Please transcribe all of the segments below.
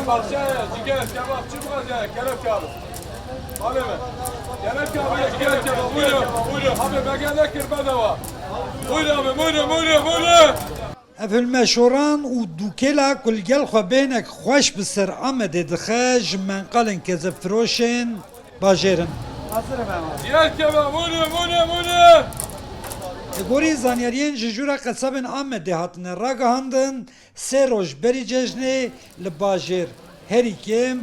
bahçeye, ciger, kebapçı mı olacak? Kelep kebabı. Abi mi? Kelep kebabı, ciger kebabı. Buyurun, buyurun. Abi begele kırma var. Buyurun abi, buyurun, buyurun, buyurun. Evvel meşoran û dûkela kulgel xwe bênek xweş bi ser Amedê dixe ji menqalên kezefirôşên bajêrin. Ciger kebabı, buyurun, buyurun, buyurun. Gorî zanyariyên ji jûra qesabên Amedê hatine ragihandin sê roj berî cejnê li bajêr herî kêm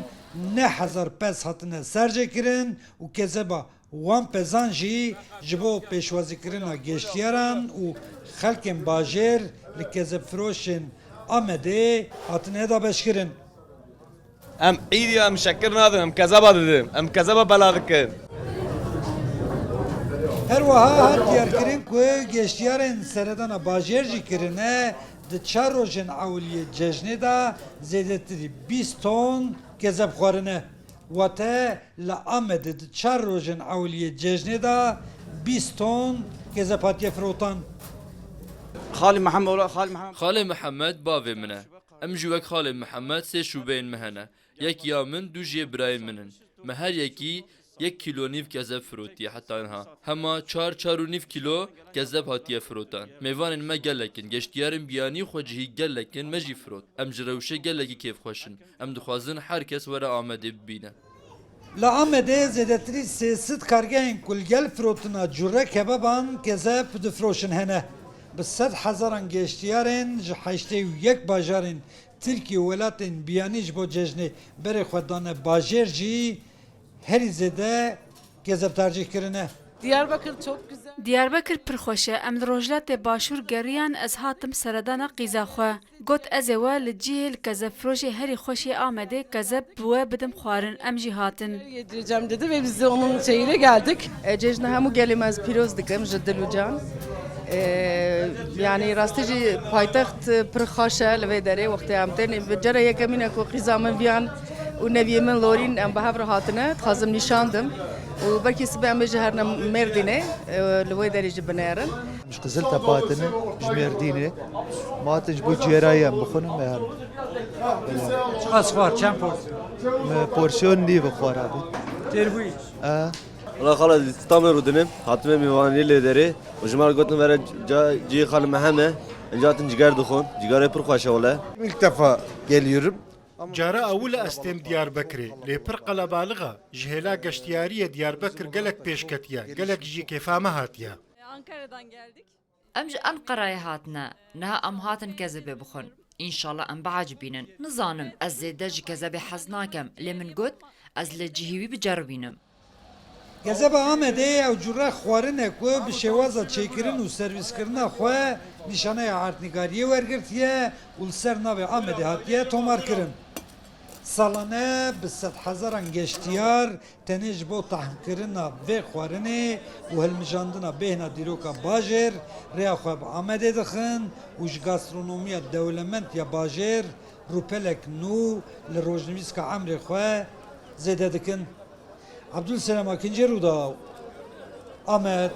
9000 pez hatine serjêkirin û kezeba wan pezan jî ji bo pêşwazîkirina geştyaran û xelkên bajêr li kezefirôşên Amedê hatine dabeşkirin. Em iyîdî em şekir nadin, em kezeba didim. Em kezeba bela dikin. Her wiha hat diyarkirin ku geştyarên seredana bajêr jî kirine di çar rojên ewliyê cejnê da zêdetirî 20 ton kezeb xwarine. Wate li Amedê di çar rojên ewliyê cejnê da 20 ton kezeb hatiye firotan. خالي محمد ولا خالي محمد خالي محمد bavê min e. Em jî wek xalê Mihemed sê şûbeyên me hene. Yek ya min, du jê birayên min in. Me her yekî 1 kilo nîv kezeb firotiye heta niha. Hema 4-4.5 kilo kezeb hatiye firotan. Mêvanên me gelekin, geştyarên biyanî xwe cihî gelekin me jî firot. Em ji rewşê gelekî kêfxweşin. Em dixwazin herkes were Amedê bibîne. Li Amedê zêdetirî 300 kargehên kulgel firotina cure kebaban kezeb difroşin hene. Bi 100,000 geştyarên ji 81 bajarên Tirkiye welatên biyanî ji bo cejnê berê xwe dane bajêr jî herî zêde kezeb tercih kirine. Diyarbakır çok güzel. Diyarbakır pir xweş e. Em li rojlatê başûr geriyan ez hatim seredana qîza xwe. Got ez ê we li cihê li kezebfirojê herî xweşê Amedê kezeb bi we bidim xwarin. Em jî hatin. Yedireceğim dedi ve biz de onun şeyiyle geldik. Cejna hemû gelê me ez pîroz dikim ji dil û can. Yani rastî jî paytext pir xweş e li vê derê wextê em tên bi cere yekemîn ku qîza min viyan û neviyê min lorîn em bi hev re hatine dixwazim nîşandim û belkî sibê em ê ji her ne Mêrdînê li wê derê jî binêrin. مش قزل تباتنا جمردينه ما تجبو جيرايا بخونم يعني Çiqas xwar çend porsiyon? بورسيون ني بخور ابي Têrbûyî. Ulan xala tam rudinim. Hatime mivanî lideri. O jimar gotin vere cihî xal meheme. Encatin ciger dixon. Cigerê pir xweş e wele. İlk defa geliyorum. جارا اول استم دیاربکری لپر قلبالغا جهلا گشتیاری دیاربکر گلک پیشکتیا گلک جی کفامه هاتیا Ankara'dan geldik. ام ji Enqerayê hatine niha em hatin kezebê bixwin. İnşallah em biacibînin. Nizanim ez zêde ji kezebê hez nakem lê min got ez li cihî wî biceribînim. Gezeba Amedê ew cure xwarine ku bi şêwaza çêkirin û servîskirina xwe nîşaneya artnîgariyê wergirtiye û li ser navê Amedê hatiye tomarkirin. Salane bi 100,000 geştyar tenê ji bo tehmkirina vê xwarinê û hilmijandina bêhna dîroka bajêr rêya xwe bi Amedê dixin û ji gastronomiya dewlemend ya bajêr rûpelek nû li rojnivîska emrê xwe zêde dikin. Abdülselam Akinci Ruda, Ahmet.